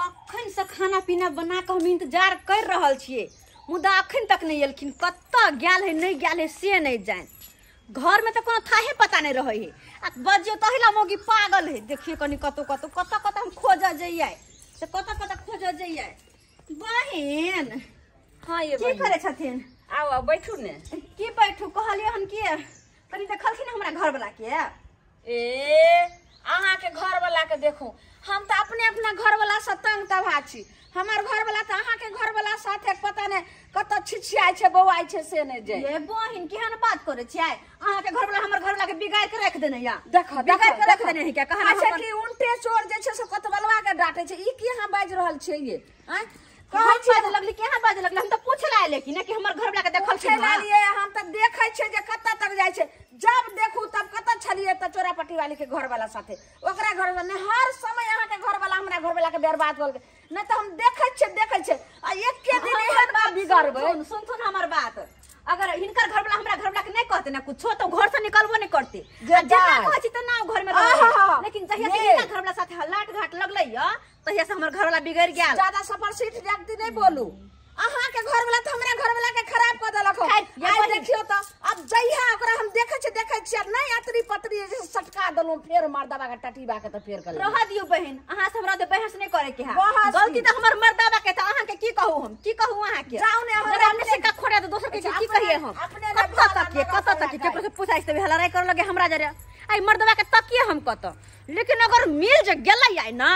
कखन से खाना पीना बना के हम इंतजार कर रहल छिए मुदा अखन तक नहीं एलखिन। कत्ता गेल है नहीं गेल है से नहीं जान। घर में तो कोनो थाहे पता नहीं रहे है। आ बजियो तहिला मोगी पागल है। देखिए कनी कतो कतो कत कत हम खोज जइए से कत कत खोज जइए। बहन हां ये की करे छथिन? आओ बैठू ने। की बैठू कहलिए हन की कनी देखलखिन हमरा घर वाला के। ए अहाँ के घर वाला के देखो हम तो अपने अपना घर वाला से तंग तबा छी। हमार घर वाला तो अहाँ के घर वाला साथे पता ने कत छिछियाय छे बौआय छे से नहीं जाय। ये बहिन केहन बात करे छियै? अहाँ के घर वाला हमर घर वाला के बिगाड़ के रख देने या। देखो बिगाड़ के रख देने है क्या? कहां अच्छा कि उल्टे चोर जे छे से कतबलवा के डांटे छे। ई की यहाँ बाज रहल छे ये? हैं कहां बाज लगली केहन बाज लगली? हम तो पूछला लेकिन कि हमर घर वाला के देखल छे ना। हम तो देखै छे जे कत तक जाय छे। जब देखू तब कत छलिए त चोरापट्टी वाली के घर वाला साथे ओकरा घर वाला ने हर समय अहाँ के घर वाला हमरा घर वाला के बर्बाद कर के न तो हम देखै छे आ एक के दिन एहन बात बिगड़बै। सुन हमर बात। अगर हिनकर घर वाला हमरा घर वाला के नहीं कहते ना कुछ तो घर से निकलबो नहीं करते। जेना कहै छी त ना घर में रह। लेकिन जहिया से हिनकर घर वाला साथे हल्लाट घाट लगलै य तहिया से हमर घर वाला बिगड़ गेल। ज्यादा सफर सीट जल्दी नहीं बोलू। अहाँ के घर वाला तो हमरा घर वाला के खराब कर देलक हो। आई देखियो त अब जइहा ओकरा हम देखै छी नहीं अतरी पतरी सटका दलू फेर मार दबा के टटीबा के त फेर कर रह दियो बहन। अहाँ से हमरा दे बहस नहीं करे के है। गलती त हमर मर्दाबा के त अहाँ के की कहू हम की कहू अहाँ के? जाऊ ने हमरा अपने से का खोड़ा दोसर के की कहिए हम? कत तक केकरो से पूछाइस त हलराई कर लगे हमरा जरे। आई मर्दाबा के तकिए हम कत। लेकिन अगर मिल जे गेलै आई ना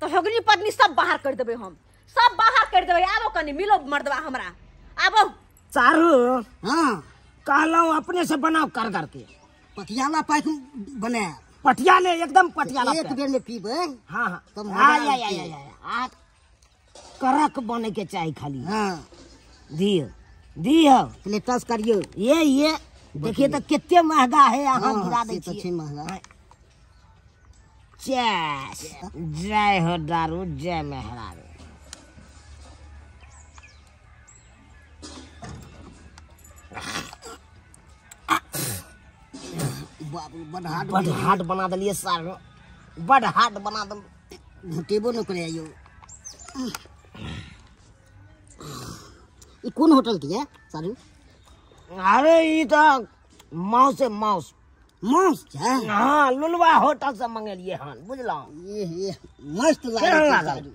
तो हगनी पत्नी सब बाहर कर देबे हम। सब बाहर कर देबे। आबो कनी मिलो मर्दवा हमरा आबो। चारू हां कहलौ अपने से बनाओ कर करके पटियाला पैक बने पटियाले एकदम पटियाला एक बेर में पीबे। हां हां आ करक बने के चाहिए खाली। हां दियो पहले टच करियो। ये देखिए तो कितने महंगा है। यहाँ गिरा दे छी महंगा। जय हो दारू जय मेहरारू। बाबू बड़ हार्ड बना दिलिए सारो। बड़ हार्ड बना दम घटेबो न करे आयो। ई कौन होटल के है सारू? अरे ई तो माउस है माउस। माउस है? हाँ लुलवा होटल से मंगेलिए हन बुझलो। ये मस्त लागे सारू।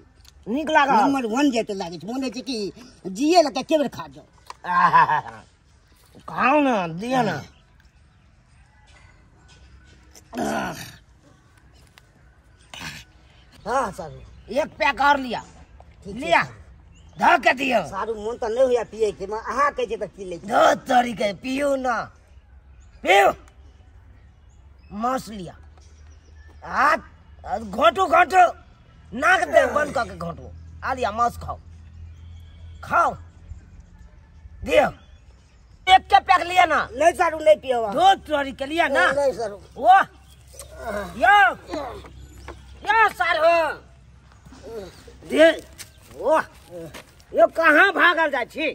निक लागल। नंबर 1 जेते लागे छ। मोने छै कि जिए लगे के बेर खा जाओ। खाओ ना दिया ना। हाँ सारू एक पैक और लिया धर के दियो। सारू मन तो नहीं होया पिए के। मैं अहाँ कहे छै त पी ले। दो तरीके पियो ना पियो। मांस लिया हाथ घोटो नाक दे बंद करके घोटो। आ लिया मांस खाओ दियो। एक के पैक लिया ना। नहीं सारू नहीं पियो। दो तरीके लिया ना। नहीं सारू वो यो सारू दे वो यो कहाँ भागल जा छी?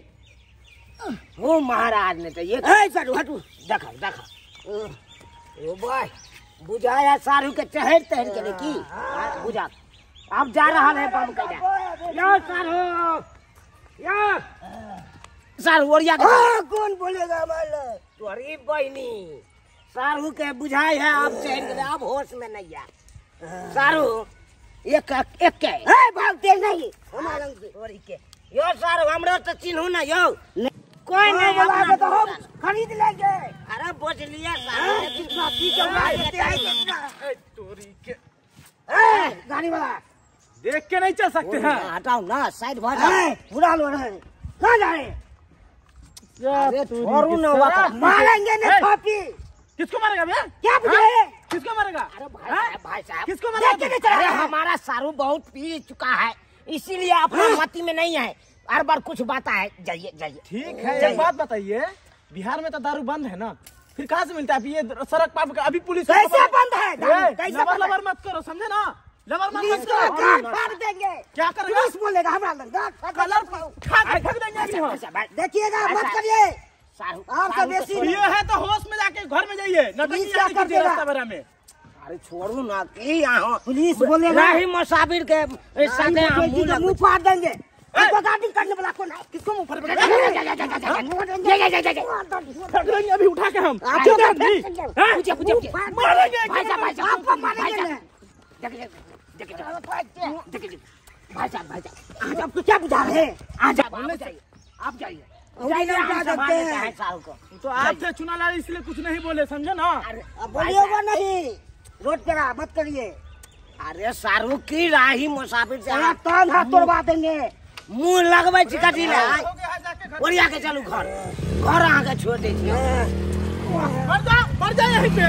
वो महाराज ने तो ये सारू हटू देखा ओ भाई बुझाया सारू के चहर तहर के की बुझा। अब जा रहा है बम के यो सारू ओरिया कौन बोलेगा माला? तोरी बहनी सारू के बुझाई है। अब चहर के अब होश में नहीं है सारू। एक के भाग तेज नहीं हमारा तोरी के यो सारू हमरा तो चिन्हू ना यो कोई नहीं बोला तो हम खरीद लेंगे। अरे बोझ लिया सारू कितना पी के मार तोरी के गाड़ी वाला देख के नहीं चल सकते हैं। हटाओ ना साइड भर जाओ। बुरा लो रहे कहाँ जा रहे? अरे छोड़ू ना वाका मारेंगे ना पापी। किसको मारेगा भैया? क्या पूछे? किसको मारेगा? अरे हाँ? भाई साहब किसको मारेगा? अरे हमारा सारू बहुत पी चुका है इसीलिए अपना मती में नहीं है। हर बार कुछ बात है। जाइए ठीक है एक बात बताइए बिहार में तो दारू बंद है ना फिर कहाँ से मिलता है? ये सड़क पार अभी पुलिस कैसे बंद है? कैसे लबर मत करो समझे ना। लबर मत करो। गाड़ फाड़ देंगे। क्या करेगा? पुलिस बोलेगा हमारा लड़का कलर ठग देंगे हम। देखिएगा मत करिए। सारू आपका बेसी ये है तो होश में जाके घर में जाइए। पुलिस क्या कर देगा? रास्ता में अरे छोड़ू ना कि यहाँ पुलिस बोले राही मुसाफिर के साथे हम मुंह फाड़ देंगे तो गाड़ी करने वाला कौन है? किसको मुंह पर अभी उठा के हम मारेंगे आपको मारेंगे। भाई साहब आपको क्या बुझा रहे हैं? आप जाइए तो आप थे चुना ला इसलिए कुछ नहीं बोले, समझे ना? बोलिएगा नहीं, रोड पे मत करिए। अरे शाहरुख की राही मुसाफिर से तेरा टांग हाथ तोड़वा देंगे। मुंह लगवे चिकटी ले ओरिया के चलू घर अहाँ के छोड़ दे मर जा यहीं पे।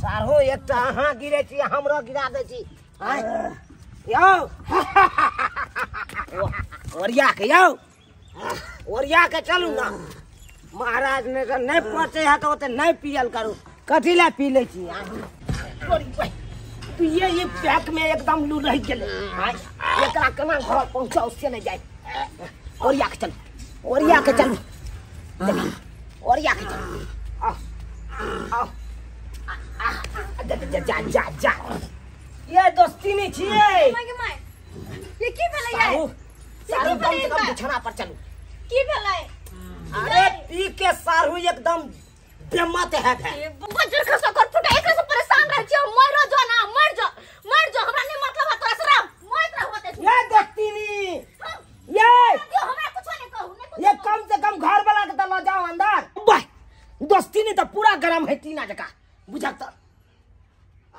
सारो एक तो अहाँ गिरे छी हमरो गिरा दे छी यो ओरिया के चलू ना। महाराज ने तो नहीं पहुंचे है तो नहीं पियल करू कथी ला पी ले छी तू ये पैक में एकदम लू रह गेले एकरा केना घर पहुंचा उससे नहीं जाए। ओरिया के चल ओरिया के चल आओ जा ये दोस्ती नहीं छिए। ये की भेलै यार? सारू कम से कम बिछौना पर चलू। की भेलै? अरे पी के सारू एकदम बेमत है बजर खसा कर फुटा एक से परेशान रह छी मर जो ना मर जो हमरा नहीं मतलब है तोरा से मत रहते ये दोस्ती नहीं ये हमरा कुछ नहीं कहू ये कम से कम घर वाला के तो जाओ अंदर भाई दोस्ती नहीं तो पूरा गरम है टीना जका बुझा तो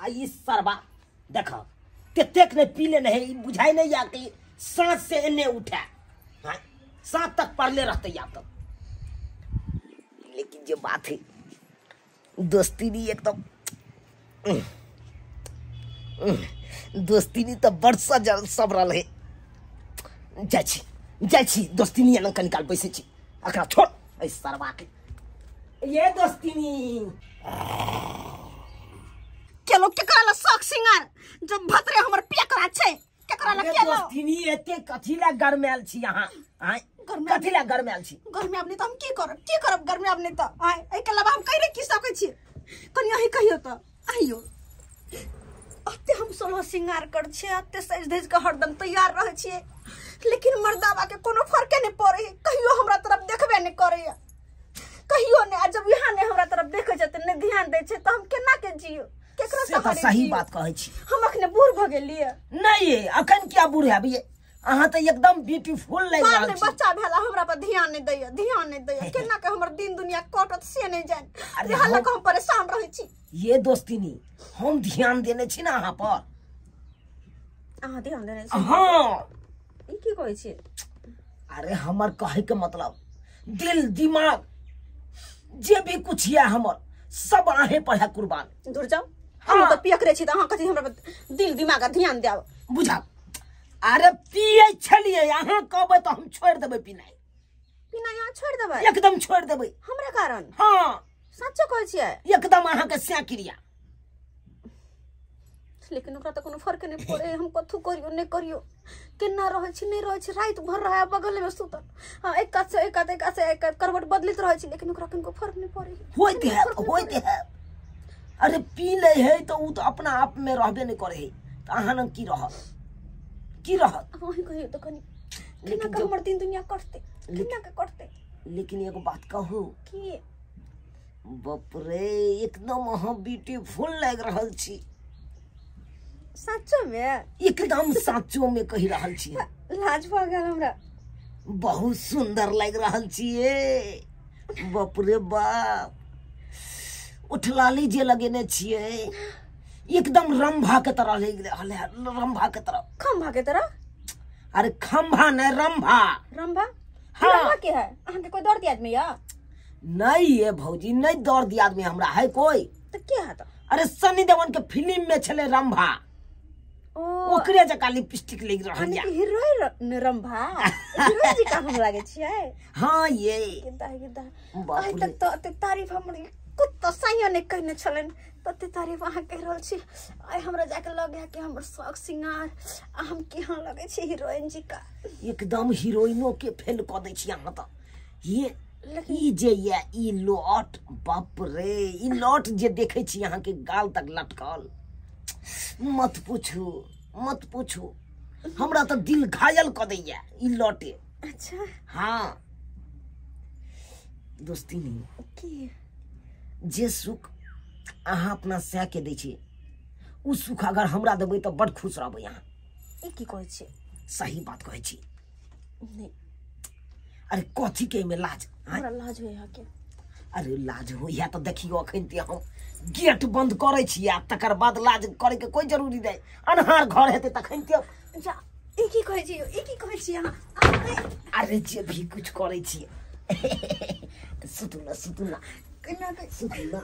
आई सरबा देखो तेतेक ने पीले नहीं बुझाई नहीं या कि सांस से इन्हें उठा हाँ सांस तक पड़ले रहते या तो। लेकिन जो बात है दोस्ती नहीं एकदम दोस्ती नहीं तो बरसा जल सब रल है जाइ छी दोस्ती नहीं अलंका निकाल पैसे छी अकरा छोड़ ऐ सरबा के ये दोस्ती नहीं केलो केकरा ला शौक सिंगार जब भतरे हमर पेकरा छै केकरा ला केलो दोस्ती नहीं एते कथी ला गरमेल छी यहां आय कथी ला गरमेल छी घर में अपने तो हम की करब घर में अपने तो आय ए के अलावा हम कहि रे की सकै छी कनी अही कहियो तो आइयो अते हम सोलह सिंगार कर छे अते सज धज के हरदम तैयार रह छिए लेकिन मर्दावा के कोनो फर्क नहीं पड़े कहियो हमरा तरफ देखबे नहीं करे कहियो ने जब यहाँ ने हमरा तरफ देखे छै त नहीं ध्यान दे छै त हम केना के जियो केकरा से तो सही बात कहै छी। हम अखने बूढ़ भ गेलिए नहीं ये अखन क्या बूढ़ है अभी अहाँ तो एकदम ब्यूटीफुल लग बाप रहल ने छी। बच्चा भेला हमरा पर ध्यान नहीं दैया केना के हमर दिन दुनिया कटत से नहीं जान अरे रहला हम परेशान रहै छी। ये दोस्ती नहीं हम ध्यान देने छी ना अहाँ पर अहाँ ध्यान देने छी हाँ ई की कहै छी? अरे हमर कहे के मतलब दिल दिमाग जे भी कुछ है हमर सब आहे पर है कुर्बान। दूर जाओ हम तो पियक रे छी त अहाँ कथि हमरा पर दिल दिमाग ध्यान देब बुझा अरे पिए छलिए अहाँ कहबै तो हम छोड़ देबै पिनाइ बिना यहाँ छोड़ देबै एकदम छोड़ देबै हमरा कारण हाँ सच्चे कहै छियै एकदम अहाँ के स्या क्रिया लेकिन ओकरा तो कोनो फर्क नहीं पड़े हम कथु करियो नहीं करियो केना रहै छी नहीं रहै छी रात भर रहे बगल में सुतल हां एक कात से एक करवट बदलित रहै छी लेकिन ओकरा किनको फर्क नहीं पड़े होइत है अरे पी ले है तो उ तो अपना आप में रहबे नहीं करे है तो अहाँ न की रहत वही कहियो तो कनी लेकिन केना हमर दिन दुनिया कटते केना के कटते लेकिन एगो बात कहू की बाप रे एकदम अहाँ ब्यूटीफुल लग रहल छी सच्चो में एकदम साचो में कहि रहल छी लाज भ गेल हमरा बहुत सुंदर लग रहल छिए बाप रे बाप उठलाली जे लगेने छिए एकदम रंभा के तरह लग रहल है रंभा के तरह खंभा के तरह अरे खंभा नहीं रंभा रंभा हाँ। रंभा के है अहाँ के कोई दर्द आदमी या नहीं ये भौजी नहीं दर्द आदमी हमरा है कोई तो के है तो अरे सनी देओल के फिल्म में छले रंभा ओ ओकरे जका लिपस्टिक लग रहल या हीरोइन रंभा हीरोइन जी का हम लागे छियै हाँ ये गिद्दा बाप आइ रे। तक तो अते तारीफ हमर कुत्ता साइयो ने कहने छलन तते तारीफ अहाँ कह रहल छी आइ हमरा जाके लगे कि हमर शौक सिंगार हम केहन लगे छी हीरोइन जी का एकदम हीरोइनो के फेल क दै छी अहाँ त ये ई जे ये ई लॉट बाप रे ई लॉट जे देखे छी यहाँ के गाल तक लटकल मत पूछू हमरा तो दिल घायल क दैया ई लॉटे। अच्छा हाँ दोस्तिनी की जे सुख अहाँ अपना सह के दै छी उ सुख अगर हमरा देबै तो बड़ खुश रहबै अहाँ। ई की कहै छी? सही बात कहै छी। नहीं अरे कथी के में लाज? हमरा लाज होय के। अरे लाज होइया तो देखियो अखन ते हम गेट बंद करे छी आ तकर बाद लाज करे के कोई जरूरी नहीं। अनहार घर हेते तखन ते जा ई की कहै छी? ई की कहै छी अहाँ? अरे जे भी कुछ करे छी सुतुला केना के सुतुला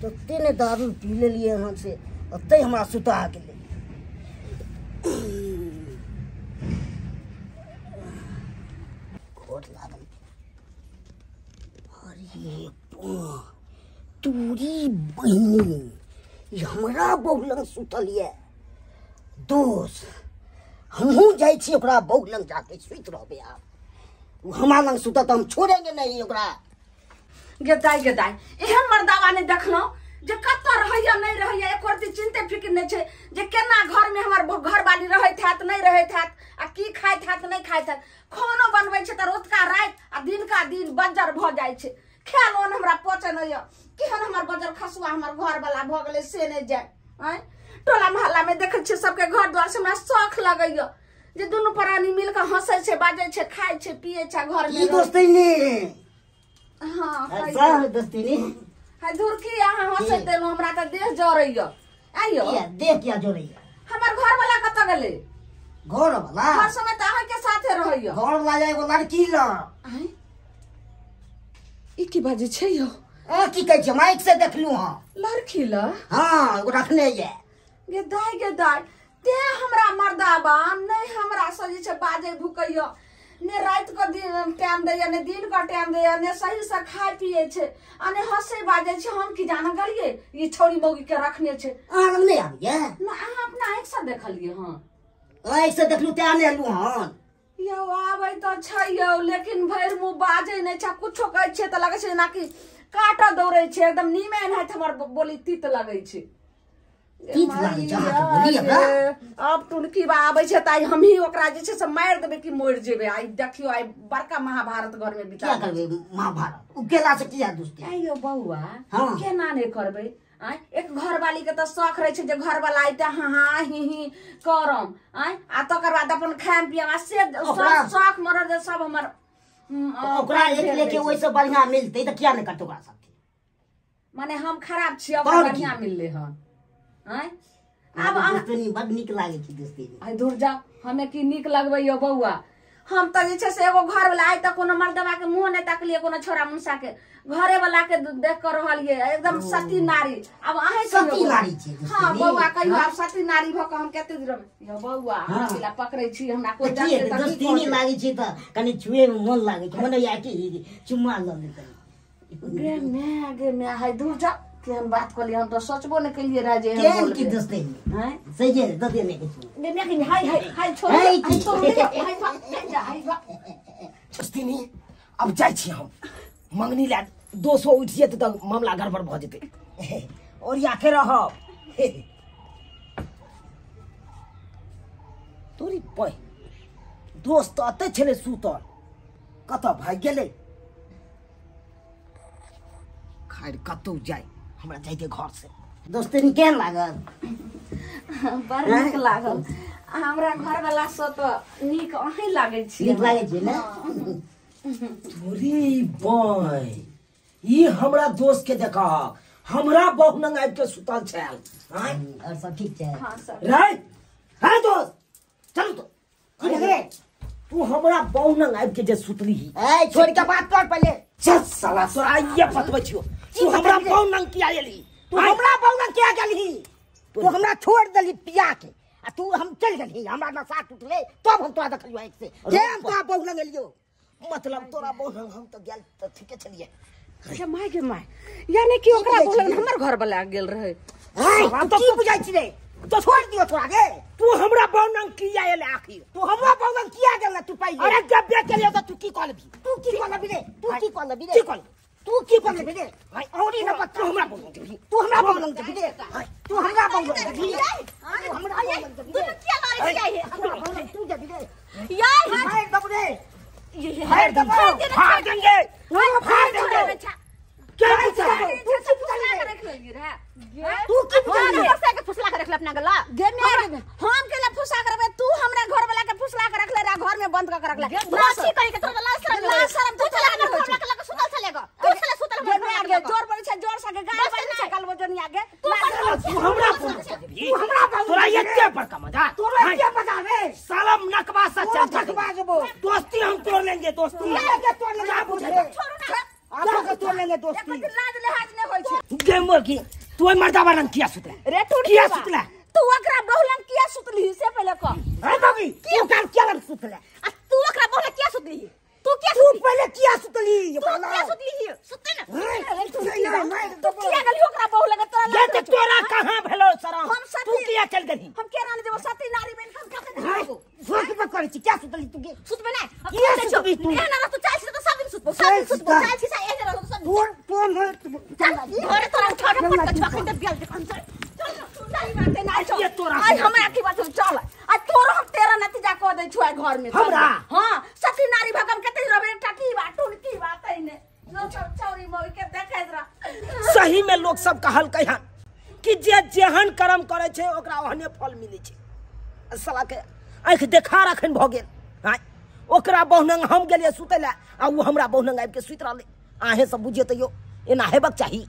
तो तेने दारू पी ले लिए यहाँ से अते हमरा सुता गेले। खोट लागल। अरे तूरी बहिनी ई हमरा बहु लंग सुतल ये। दोस्त हमहू जाय छी ओकरा बहु लंग जाके सुत रहबे। आब उ हमरा लंग सुतत हम छोड़ेंगे नहीं ओकरा। गेदाई एहन मर्दावा ने देखलो जे कत्ता रहैया नहीं रहैया एक रती चिंते फिक्र नहीं छे जे केना घर में हमर घर वाली रहैत हैत नहीं रहैत हैत आ की खाइत हैत नहीं खाइत हैत। खानो बनबै छै त रोतका रात आ दिन का दिन बज्जर भ जाय छै। ख्याल ओन हमरा पचे नहीं य केहन हमर बज्जर खसुआ हमर घर वाला भ गेले से नहीं जाय। हैं टोला मोहल्ला में देखे छै सबके घर द्वार से हमरा शौक लगैया जे दुनू प्राणी मिल के हंसै छै बाजै छै खाय छै पियै छै घर में। ई दोस्तिनी हां ऐसा दोस्तिनी है दूर की यहाँ हंसै देलो हमरा त देह जरैया। आइयो क्या देख क्या जोरैया? हमर घर वाला कत गेले? घर वाला हर समय त अहाँ के साथे रहैया। घर वाला एगो लड़की ल आइ ई की बाजे छै यो? की कहै छै माइक से देखलू हां लड़की ल हां एगो रखने ये। गेदाई ते हमरा मर्दाबा नहीं हमरा से जे छै बाजे भुकैया ने रात को दिन टाइम दैया ने दिन का टाइम दैया ने सही से खाय पिए छै आ ने हंसे बाजे छै। हम की जाना गलिए ये छोरी मौगी के रखने छै। अहाँ लग नहीं आबिए ना अहाँ अपना आँख से देखलिए। हां आँख से देखलू ते आने लू हन यो आबै त छै यो लेकिन भैर मुंह बाजे नै छै कुछो कहै छै त लगै छै ना कि काटा दौड़ै छै एकदम नीमन है हमर बोली तीत लगै छै। तीत लागै छै अहाँ के बोली हमरा। अब टुनकी बा आबै छै त हम ही ओकरा जे छै से मार देबै कि मोड़ जेबै। आई देखियो आई बड़का महाभारत घर में बिता क्या करबे महाभारत उकेला से किया दोस्ती? आइयो बउआ हाँ। केना नै करबै? आय एक घर वाली के त शौक रहे छै जे घर वाला आइते हाँ ही करम आय आ तकर बाद अपन खाम पियम आ से शौक मरद सब हमर ओकरा एक लेके ओइसे बढ़िया मिलते त किया नै करतो ओकरा साथे? माने हम खराब छी ओकरा बढ़िया मिलले हन। आय अब दोस्ती बड़ निक लागे छी दोस्ती। आय दूर जा हमें की निक लगबै यो बउआ। हम त जे छै से एगो घर वाला आइ त कोनो मर्दवा के मुंह नै तकलिए कोनो छोरा मुंसा के घरे वाला के देख कर रहलिए एकदम सती नारी। अब अहे सती नारी छी हां बउआ कहियो अब सती नारी भ के हम केते दिन यो बउआ हमरा बिला पकड़ै छी हमरा कोइ जानते त दोस्ती नहीं लागे छी त कनी छुए में मन लागे छै मने या कि चुम्मा ल ले गे मैं हाय दूर जा केहन बात कहली हम तो सोचबो नै केलिए रह जे केहन की दोस्ती हैं सही है दते नहीं कुछ गे मैं कि हाय छोड़ हाय दोस्ती नहीं अब जाय छी हम मंगनी ला 200 उठ जेते त मामला गड़बड़ भ जेते और या के रहब तोरी पय दोस्त अते छले सुतल कत भाग गेले खैर कतौ जाय हमरा जाय के घर से। दोस्ती नहीं केहन लागल? बड़ नीक लागल हमरा घर वाला सब तो नीक अहीं लागै छी। निक लागे छै ना? तोरी बय ई हमरा दोस्त के देखा हमरा बहु नंग आबि के सुतल छल। हां और सब ठीक छै? हां सब राइट हां दोस्त चल तो की रे तू हमरा बहु नंग आबि के जे सुतली ही ए छोड़ के बात कर पहले। चल साला तोरा ये फतवे छियो तू हमरा बहु नंग किया एली? तू हमरा बहुना क्या गलही? तू हमरा छोड़ दली पिया के आ तू हम चल गली हमरा नशा टूटले तब हम तोरा देखलियो एक से जे हम तोरा बहुना गेलियो मतलब तोरा बहु नंग हम तो गेल त ठीके छलिए। अच्छा माय गे माय यानी कि ओकरा बोलन हमर घर वाला गेल रहे। हां तू की बुझाई छी रे? तो छोड़ दियो तोरा गे तू हमरा बहुनंग किया एले आखिर तू हमरा बहुनंग किया गेल तू पाई अरे जब बे चलियो तो तू की कहलबी तू की कहलबी रे तू की कहलबी रे की कहलबी तू की कहलबी रे भाई औरी न बता हमरा बहुनंग देबी तू हमरा बहुनंग देबी रे तू हमरा बहुनंग देबी अरे हमरा तू क्या लारे चाहिए तू देबी रे यार भाई दब रे ये फाड़ देंगे फाड़ देंगे फाड़ देंगे क्या तू की फुसला के फुसला के रख ले अपना गला गे में हम के ला फुसा करबे तू हमरा घर वाला के फुसला के रख ले रा घर में बंद कर रख ले राशि कहीं के तो लाश शर्म तू चला के घर लगा सुतल चलेगा तू चला सुतल गे में आगे जोर पड़े छै जोर से गाय बन छै कल वजन आगे तू हमरा तू हमरा तोरा एते बड़का मजा तोरा क्या बता रे सालम नकबा सा चल नकबा जबो दोस्ती हम तोड़ लेंगे दोस्ती के तोड़ ले बुझे आपो के तोड़ लेंगे दोस्ती लाज लिहाज नहीं होय छै गे मुर्गी तू मर्दावा रंग किया सुतला रे टूट किया सुतला तू ओकरा बहुलंग किया सुतली से पहले कह अरे बाबी तू काम क्या रंग सुतले तू ओकरा बोले क्या सुतली तू क्या तू पहले किया सुतली तू क्या सुतली सुते ना तू किया गली ओकरा बहुलंग तोरा ये तो तोरा कहां भेलो सरा हम सती- तू किया चल गई हम के रानी देबो सती नारी बन हम का सोच पे करे छी क्या सुतली तू के सुतबे ना किया सुतबी तू? ए ना तू चाल तो सब दिन सुतबो सब दिन सुतबो चाल छी ए जरा सब तू घरे तोरा उठा के पट के छखन दे बियाल देखन चल ये तोरा आज हमरा की बात चल आज तोरो हम तेरा नतीजा कह दे छुआ घर में हमरा? हां सती नारी भगम कते रबे टकी बा टुनकी बात है ने जो चौरी मोई के देखे जरा सही में लोग सब कहल कहिन कि जे जेहन कर्म करे छे ओकरा ओहने फल मिले छे साला के आंख देखा रखन भ गेल हां ओकरा बहुनंग हम गेलिए सुतै ला आ उ हमरा बहुनंग आबि के सुइत रहले आहे सब बुझिए तइयो एना हेबक चाही